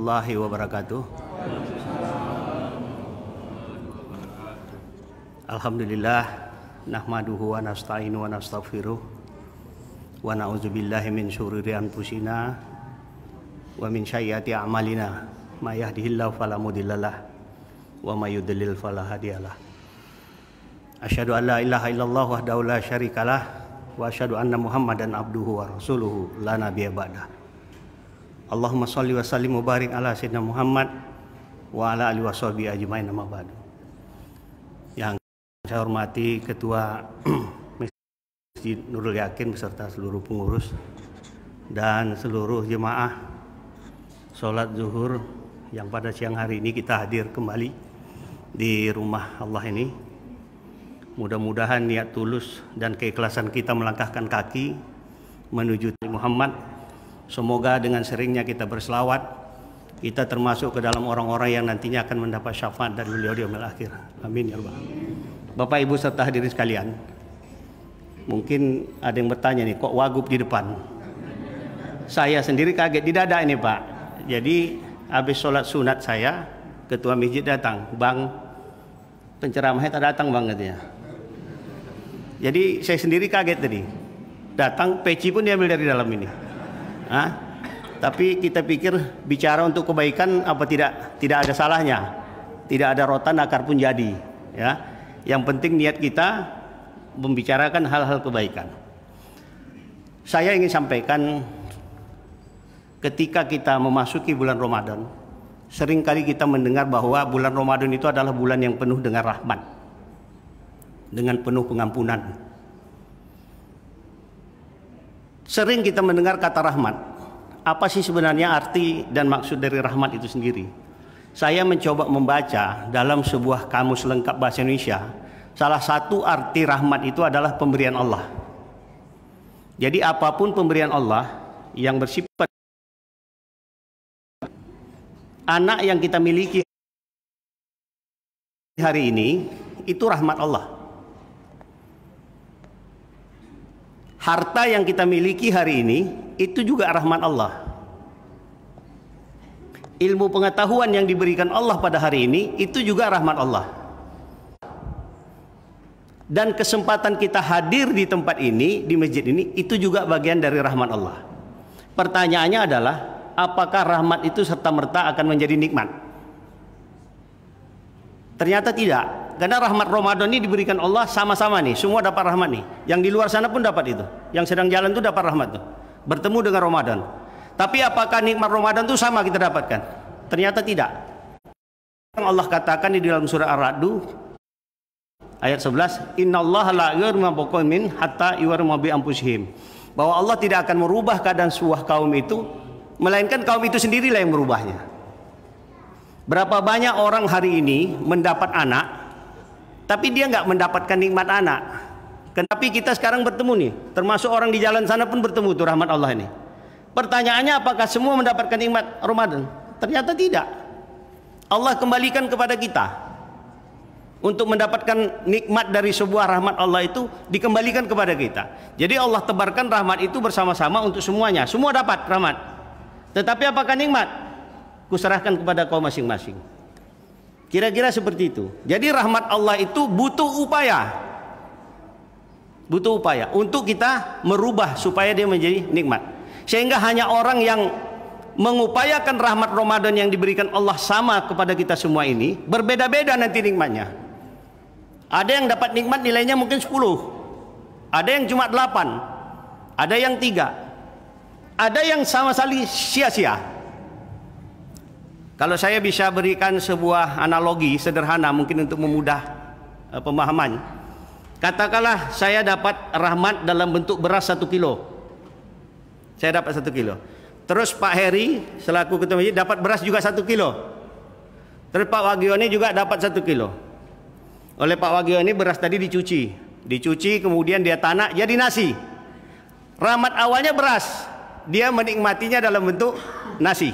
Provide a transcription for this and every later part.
warahmatullahi wabarakatuh. Alhamdulillah, nahmaduhu wa nasta'inu wa nastaghfiruh wa na'udzubillahi min syururi anfusina wa min sayyiati a'malina. May yahdihillahu fala mudhillalah wa may yudlil fala hadiyalah. Asyhadu an la ilaha illallah wahdahu la syarikalah wa asyhadu anna Muhammadan abduhu wa rasuluhu la nabiyya ba'dah. Allahumma sholli wa sallim wa barik ala sayyidina Muhammad wa ala alihi washabihi ajmain, amma ba'du. Yang saya hormati Ketua Masjid Nurul Yakin beserta seluruh pengurus dan seluruh jemaah sholat zuhur yang pada siang hari ini kita hadir kembali di rumah Allah ini. Mudah-mudahan niat tulus dan keikhlasan kita melangkahkan kaki menuju Muhammad, semoga dengan seringnya kita berselawat, kita termasuk ke dalam orang-orang yang nantinya akan mendapat syafaat dari beliau di yaumil akhir. Amin ya rabbal alamin. Bapak Ibu serta hadirin sekalian, mungkin ada yang bertanya nih, kok wagub di depan? Saya sendiri kaget di dada ini Pak. Jadi habis sholat sunat saya, ketua masjid datang, Bang, penceramahnya tak datang Bang katanya. Jadi saya sendiri kaget tadi. Datang, peci pun diambil dari dalam ini. Tapi kita pikir bicara untuk kebaikan apa tidak ada salahnya. Tidak ada rotan akar pun jadi, ya. Yang penting niat kita membicarakan hal-hal kebaikan. Saya ingin sampaikan, ketika kita memasuki bulan Ramadan, seringkali kita mendengar bahwa bulan Ramadan itu adalah bulan yang penuh dengan rahmat, dengan penuh pengampunan. Sering kita mendengar kata rahmat. Apa sih sebenarnya arti dan maksud dari rahmat itu sendiri? Saya mencoba membaca dalam sebuah kamus lengkap bahasa Indonesia. Salah satu arti rahmat itu adalah pemberian Allah. Jadi apapun pemberian Allah yang bersifat, anak yang kita miliki hari ini itu rahmat Allah. Harta yang kita miliki hari ini itu juga rahmat Allah. Ilmu pengetahuan yang diberikan Allah pada hari ini itu juga rahmat Allah. Dan kesempatan kita hadir di tempat ini, di masjid ini, itu juga bagian dari rahmat Allah. Pertanyaannya adalah, apakah rahmat itu serta-merta akan menjadi nikmat? Ternyata tidak. Karena rahmat Ramadan ini diberikan Allah sama-sama nih, semua dapat rahmat nih. Yang di luar sana pun dapat itu. Yang sedang jalan itu dapat rahmat tuh. Bertemu dengan Ramadan. Tapi apakah nikmat Ramadan itu sama kita dapatkan? Ternyata tidak. Allah katakan di dalam surah Ar-Ra'd ayat 11, innallaha la yughayyiru ma biqaumin hatta yughayyiru ma bi anfusihim. Bahwa Allah tidak akan merubah keadaan sebuah kaum itu, melainkan kaum itu sendirilah yang merubahnya. Berapa banyak orang hari ini mendapat anak, tapi dia nggak mendapatkan nikmat anak. Tapi kita sekarang bertemu nih, termasuk orang di jalan sana pun bertemu tuh rahmat Allah ini. Pertanyaannya, apakah semua mendapatkan nikmat Ramadan? Ternyata tidak. Allah kembalikan kepada kita. Untuk mendapatkan nikmat dari sebuah rahmat Allah itu dikembalikan kepada kita. Jadi Allah tebarkan rahmat itu bersama-sama untuk semuanya. Semua dapat rahmat. Tetapi apakah nikmat? Kuserahkan kepada kau masing-masing. Kira-kira seperti itu. Jadi rahmat Allah itu butuh upaya. Butuh upaya untuk kita merubah supaya dia menjadi nikmat. Sehingga hanya orang yang mengupayakan rahmat Ramadan yang diberikan Allah sama kepada kita semua ini, berbeda-beda nanti nikmatnya. Ada yang dapat nikmat nilainya mungkin 10. Ada yang cuma 8. Ada yang 3. Ada yang sama sekali sia-sia. Kalau saya bisa berikan sebuah analogi sederhana mungkin untuk memudah pemahaman. Katakanlah saya dapat rahmat dalam bentuk beras 1 kilo. Saya dapat 1 kilo. Terus Pak Heri selaku ketua masjid dapat beras juga 1 kilo. Terus Pak Wagioni juga dapat 1 kilo. Oleh Pak Wagioni beras tadi dicuci. Dicuci kemudian dia tanak jadi nasi. Rahmat awalnya beras. Dia menikmatinya dalam bentuk nasi.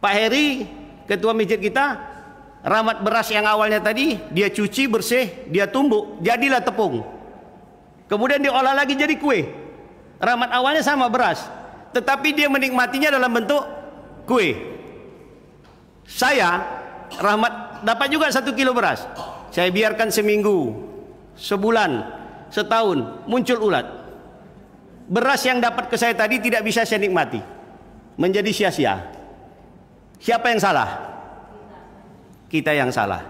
Pak Heri, ketua masjid kita, rahmat beras yang awalnya tadi, dia cuci bersih, dia tumbuk, jadilah tepung. Kemudian diolah lagi jadi kue. Rahmat awalnya sama beras, tetapi dia menikmatinya dalam bentuk kue. Saya Rahmat dapat juga 1 kilo beras, saya biarkan seminggu, sebulan, setahun, muncul ulat. Beras yang dapat ke saya tadi tidak bisa saya nikmati, menjadi sia-sia. Siapa yang salah? Kita yang salah.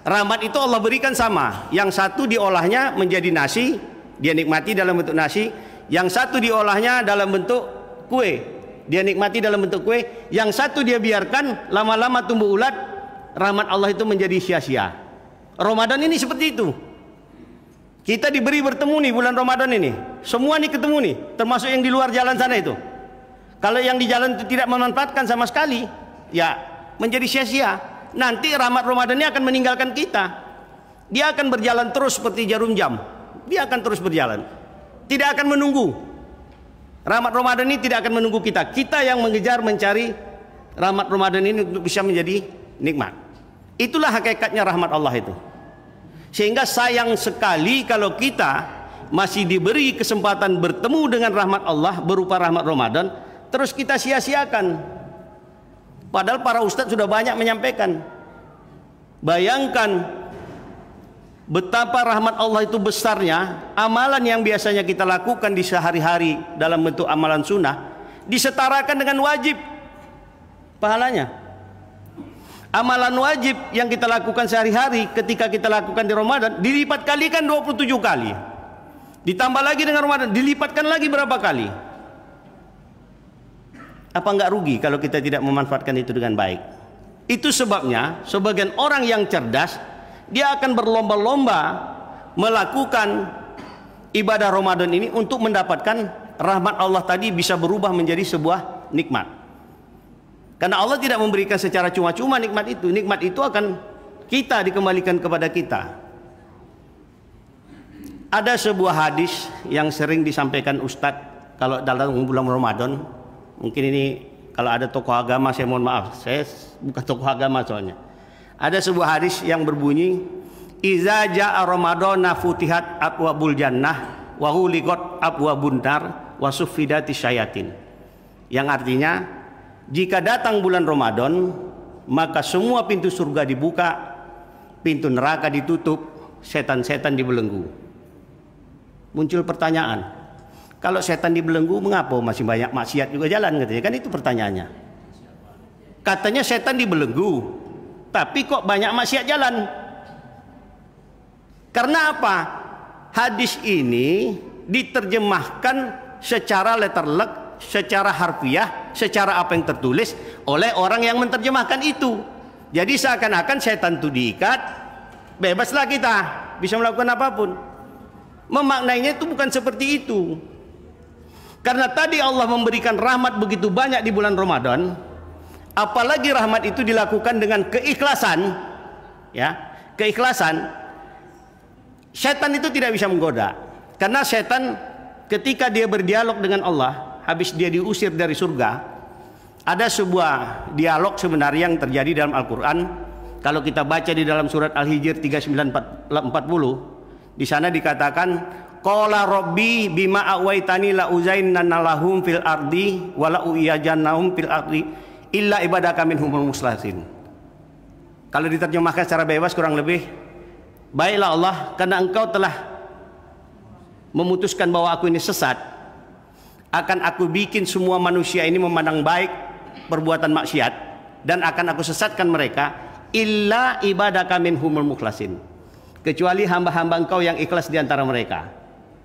Rahmat itu Allah berikan sama. Yang satu diolahnya menjadi nasi, dia nikmati dalam bentuk nasi. Yang satu diolahnya dalam bentuk kue, dia nikmati dalam bentuk kue. Yang satu dia biarkan lama-lama tumbuh ulat. Rahmat Allah itu menjadi sia-sia. Ramadan ini seperti itu. Kita diberi bertemu nih bulan Ramadan ini. Semua nih ketemu nih, termasuk yang di luar jalan sana itu. Kalau yang di jalan itu tidak memanfaatkan sama sekali, ya menjadi sia-sia. Nanti rahmat Ramadan ini akan meninggalkan kita. Dia akan berjalan terus seperti jarum jam. Dia akan terus berjalan, tidak akan menunggu. Rahmat Ramadan ini tidak akan menunggu kita. Kita yang mengejar mencari rahmat Ramadan ini untuk bisa menjadi nikmat. Itulah hakikatnya rahmat Allah itu. Sehingga sayang sekali kalau kita masih diberi kesempatan bertemu dengan rahmat Allah berupa rahmat Ramadan, terus kita sia-siakan. Padahal para ustadz sudah banyak menyampaikan. Bayangkan betapa rahmat Allah itu besarnya. Amalan yang biasanya kita lakukan di sehari-hari dalam bentuk amalan sunnah disetarakan dengan wajib pahalanya. Amalan wajib yang kita lakukan sehari-hari ketika kita lakukan di Ramadan dilipat kalikan 27 kali. Ditambah lagi dengan Ramadan dilipatkan lagi berapa kali? Apa enggak rugi kalau kita tidak memanfaatkan itu dengan baik? Itu sebabnya sebagian orang yang cerdas dia akan berlomba-lomba melakukan ibadah Ramadan ini untuk mendapatkan rahmat Allah tadi bisa berubah menjadi sebuah nikmat. Karena Allah tidak memberikan secara cuma-cuma nikmat itu. Nikmat itu akan kita dikembalikan kepada kita. Ada sebuah hadis yang sering disampaikan Ustadz kalau dalam bulan Ramadan. Mungkin ini kalau ada tokoh agama saya mohon maaf. Saya bukan tokoh agama soalnya. Ada sebuah hadis yang berbunyi, "Iza ja'a Ramadana futihat abwabul jannah wa ghuliqat abwabun nar wa suffidati syayatin." Yang artinya, jika datang bulan Ramadan, maka semua pintu surga dibuka, pintu neraka ditutup, setan-setan dibelenggu. Muncul pertanyaan, kalau setan dibelenggu, mengapa masih banyak maksiat juga jalan? Katanya kan itu pertanyaannya. Katanya setan dibelenggu, tapi kok banyak maksiat jalan? Karena apa? Hadis ini diterjemahkan secara letterlek, secara harfiah, secara apa yang tertulis oleh orang yang menerjemahkan itu. Jadi seakan-akan setan itu diikat, bebaslah kita bisa melakukan apapun. Memaknainya itu bukan seperti itu. Karena tadi Allah memberikan rahmat begitu banyak di bulan Ramadan, apalagi rahmat itu dilakukan dengan keikhlasan, ya, keikhlasan. Setan itu tidak bisa menggoda. Karena setan ketika dia berdialog dengan Allah, habis dia diusir dari surga, ada sebuah dialog sebenarnya yang terjadi dalam Al-Quran. Kalau kita baca di dalam surat Al-Hijr 39-40, di sana dikatakan, qala rabbi bima awaitani la uzainna lahum fil ardi wa la uyajannahum fil ardi illa ibadaka minhumul muslimin. Kalau diterjemahkan secara bebas kurang lebih, baiklah Allah, karena engkau telah memutuskan bahwa aku ini sesat, akan aku bikin semua manusia ini memandang baik perbuatan maksiat, dan akan aku sesatkan mereka illa ibadaka minhumul mukhlasin, kecuali hamba-hamba engkau yang ikhlas di antara mereka.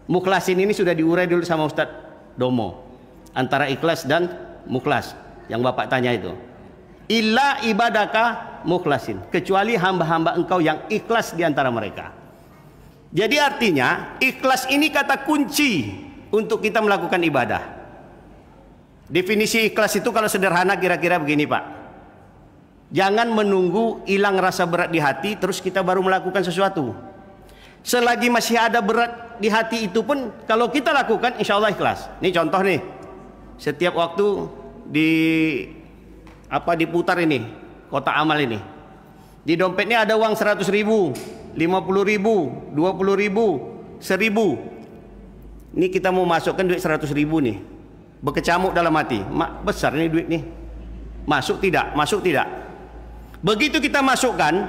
Mukhlasin ini sudah diurai dulu sama Ustadz Domo, antara ikhlas dan mukhlas yang Bapak tanya itu. Illa ibadaka mukhlasin, kecuali hamba-hamba engkau yang ikhlas di antara mereka. Jadi artinya ikhlas ini kata kunci untuk kita melakukan ibadah. Definisi ikhlas itu kalau sederhana kira-kira begini Pak, jangan menunggu hilang rasa berat di hati terus kita baru melakukan sesuatu. Selagi masih ada berat di hati itu pun kalau kita lakukan insya Allah ikhlas. Ini contoh nih, setiap waktu diputar ini kotak amal ini, di dompetnya ada uang 100.000, 50.000, 20.000, 1.000. Ini kita mau masukkan duit 100.000 nih. berkecamuk dalam hati, besar ini duit nih, masuk tidak, masuk tidak. Begitu kita masukkan,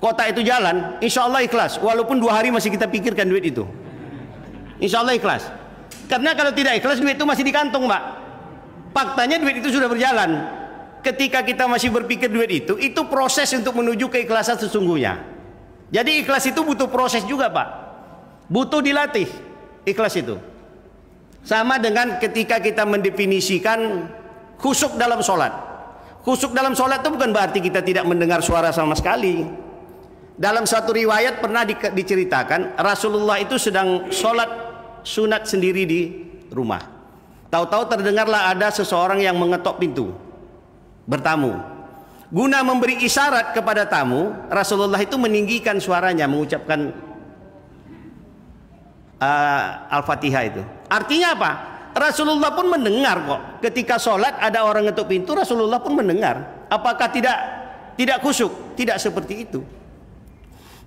kotak itu jalan, insya Allah ikhlas. Walaupun 2 hari masih kita pikirkan duit itu, insya Allah ikhlas. Karena kalau tidak ikhlas, duit itu masih di kantong, Mbak. Faktanya duit itu sudah berjalan. Ketika kita masih berpikir duit itu proses untuk menuju keikhlasan sesungguhnya. Jadi ikhlas itu butuh proses juga, Pak. Butuh dilatih ikhlas itu. Sama dengan ketika kita mendefinisikan khusyuk dalam sholat. Khusyuk dalam sholat itu bukan berarti kita tidak mendengar suara sama sekali. Dalam satu riwayat pernah diceritakan Rasulullah itu sedang sholat sunat sendiri di rumah. Tahu-tahu terdengarlah ada seseorang yang mengetok pintu, bertamu. Guna memberi isyarat kepada tamu, Rasulullah itu meninggikan suaranya mengucapkan Al-Fatihah itu. Artinya apa? Rasulullah pun mendengar kok. Ketika sholat ada orang ngetuk pintu, Rasulullah pun mendengar. Apakah tidak khusyuk? Tidak seperti itu.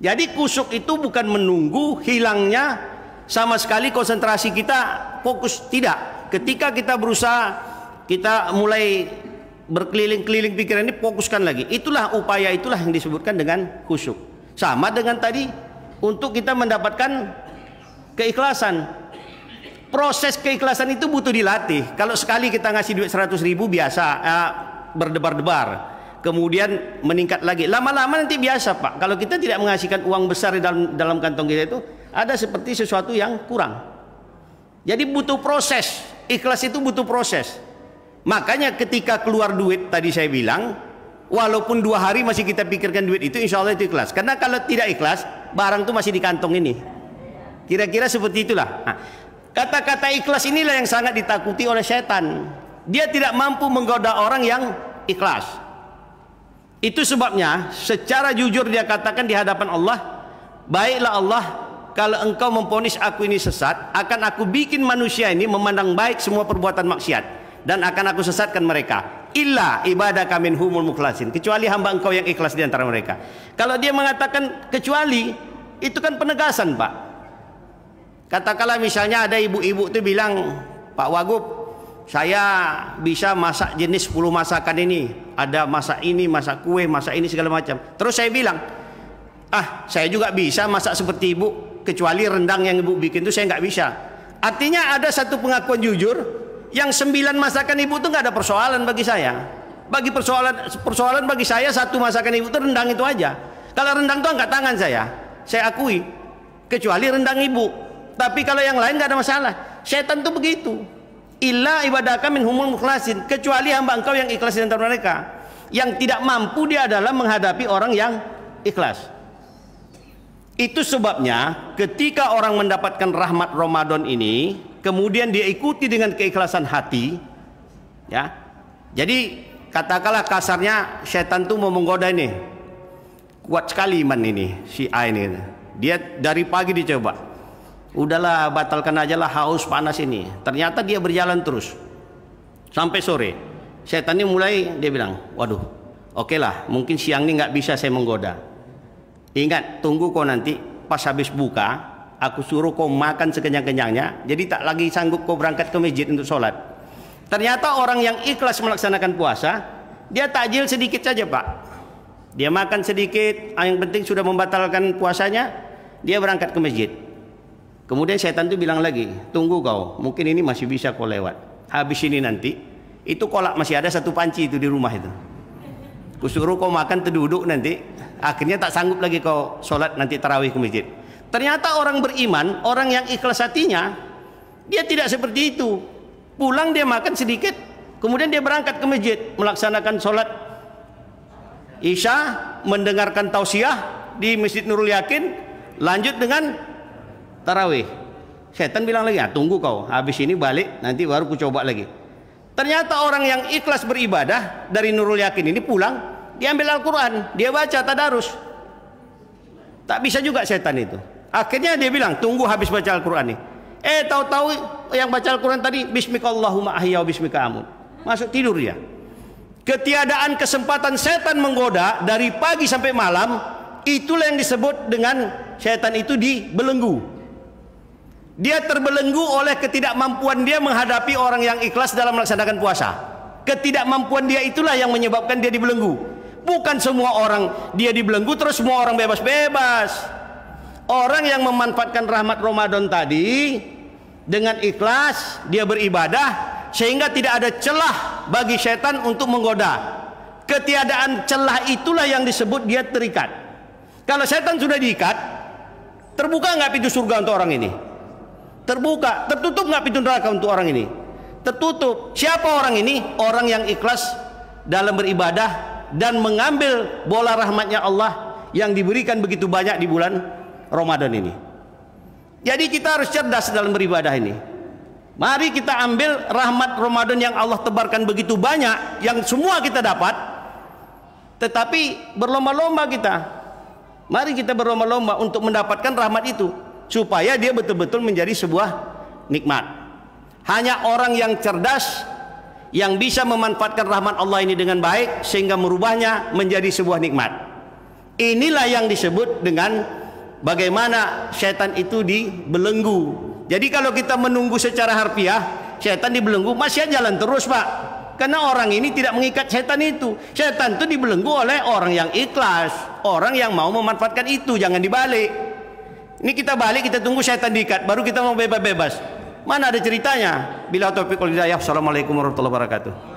Jadi khusyuk itu bukan menunggu hilangnya sama sekali konsentrasi kita, fokus, tidak. Ketika kita berusaha, kita mulai berkeliling-keliling pikiran ini, fokuskan lagi. Itulah upaya, itulah yang disebutkan dengan khusyuk. Sama dengan tadi, untuk kita mendapatkan keikhlasan. Proses keikhlasan itu butuh dilatih. Kalau sekali kita ngasih duit 100.000 biasa, berdebar-debar, kemudian meningkat lagi. Lama-lama nanti biasa, Pak. Kalau kita tidak mengasihkan uang besar dalam kantong kita itu, ada seperti sesuatu yang kurang. Jadi butuh proses. Ikhlas itu butuh proses. Makanya ketika keluar duit tadi saya bilang, walaupun 2 hari masih kita pikirkan duit itu, insya Allah itu ikhlas. Karena kalau tidak ikhlas, barang itu masih di kantong ini. Kira-kira seperti itulah. Nah, kata-kata ikhlas inilah yang sangat ditakuti oleh setan. Dia tidak mampu menggoda orang yang ikhlas. Itu sebabnya secara jujur dia katakan di hadapan Allah, baiklah Allah, kalau engkau memvonis aku ini sesat, akan aku bikin manusia ini memandang baik semua perbuatan maksiat, dan akan aku sesatkan mereka. Illa ibadaka minhumul mukhlasin, kecuali hamba engkau yang ikhlas di antara mereka. Kalau dia mengatakan kecuali, itu kan penegasan, Pak. Katakanlah misalnya ada ibu-ibu itu bilang, Pak Wagub, saya bisa masak jenis 10 masakan ini. Ada masak ini, masak kue, masak ini segala macam. Terus saya bilang, saya juga bisa masak seperti ibu, kecuali rendang yang ibu bikin itu saya nggak bisa. Artinya ada satu pengakuan jujur, yang 9 masakan ibu itu nggak ada persoalan bagi saya. Bagi persoalan bagi saya, 1 masakan ibu itu rendang itu aja. Kalau rendang itu angkat tangan saya akui, kecuali rendang ibu. Tapi kalau yang lain nggak ada masalah. Setan tuh begitu. Illa ibadaka minhumul mukhlasin, kecuali hamba engkau yang ikhlas di antara mereka. Yang tidak mampu dia adalah menghadapi orang yang ikhlas. Itu sebabnya ketika orang mendapatkan rahmat Ramadan ini, kemudian dia ikuti dengan keikhlasan hati, ya. Jadi katakanlah kasarnya setan tuh mau menggoda ini. Kuat sekali iman ini si A ini. Dia dari pagi dicoba. Udahlah, batalkan aja lah, haus panas ini. Ternyata dia berjalan terus sampai sore. Setan ini mulai, dia bilang, waduh, oke lah, mungkin siang ini nggak bisa saya menggoda. Ingat, tunggu kau nanti pas habis buka, aku suruh kau makan sekenyang-kenyangnya. Jadi tak lagi sanggup kau berangkat ke masjid untuk sholat. Ternyata orang yang ikhlas melaksanakan puasa, dia takjil sedikit saja, Pak. Dia makan sedikit, yang penting sudah membatalkan puasanya, dia berangkat ke masjid. Kemudian setan itu bilang lagi, tunggu kau, mungkin ini masih bisa kau lewat. Habis ini nanti, itu kolak masih ada 1 panci itu di rumah itu. Kusuruh kau makan terduduk nanti, akhirnya tak sanggup lagi kau sholat nanti tarawih ke masjid. Ternyata orang beriman, orang yang ikhlas hatinya, dia tidak seperti itu. Pulang dia makan sedikit, kemudian dia berangkat ke masjid, melaksanakan sholat Isya, mendengarkan tausiah di Masjid Nurul Yakin, lanjut dengan tarawih. Setan bilang lagi, tunggu kau, habis ini balik, nanti baru ku coba lagi. Ternyata orang yang ikhlas beribadah dari Nurul Yakin ini pulang, dia ambil Al-Quran, dia baca tadarus. Tak bisa juga setan itu. Akhirnya dia bilang, tunggu habis baca Al-Quran ini. Tahu-tahu yang baca Al-Quran tadi, Bismikallahumma ahya wa bismika amut. Masuk tidur dia. Ketiadaan kesempatan setan menggoda dari pagi sampai malam, itulah yang disebut dengan setan itu dibelenggu. Dia terbelenggu oleh ketidakmampuan dia menghadapi orang yang ikhlas dalam melaksanakan puasa. Ketidakmampuan dia itulah yang menyebabkan dia dibelenggu. Bukan semua orang dia dibelenggu terus semua orang bebas-bebas. Orang yang memanfaatkan rahmat Ramadan tadi dengan ikhlas dia beribadah sehingga tidak ada celah bagi setan untuk menggoda. Ketiadaan celah itulah yang disebut dia terikat. Kalau setan sudah diikat, terbuka nggak pintu surga untuk orang ini? Terbuka. Tertutup nggak pintu neraka untuk orang ini? Tertutup. Siapa orang ini? Orang yang ikhlas dalam beribadah dan mengambil bola rahmatnya Allah yang diberikan begitu banyak di bulan Ramadan ini. Jadi kita harus cerdas dalam beribadah ini. Mari kita ambil rahmat Ramadan yang Allah tebarkan begitu banyak, yang semua kita dapat, tetapi berlomba-lomba kita. Mari kita berlomba-lomba untuk mendapatkan rahmat itu, supaya dia betul-betul menjadi sebuah nikmat. Hanya orang yang cerdas yang bisa memanfaatkan rahmat Allah ini dengan baik sehingga merubahnya menjadi sebuah nikmat. Inilah yang disebut dengan bagaimana setan itu dibelenggu. Jadi kalau kita menunggu secara harfiah setan dibelenggu, masih jalan terus Pak, karena orang ini tidak mengikat setan itu. Setan itu dibelenggu oleh orang yang ikhlas, orang yang mau memanfaatkan itu. Jangan dibalik. Ini kita balik, kita tunggu setan diikat baru kita mau bebas-bebas. Mana ada ceritanya? Bila taufiq wal hidayah. Assalamualaikum warahmatullahi wabarakatuh.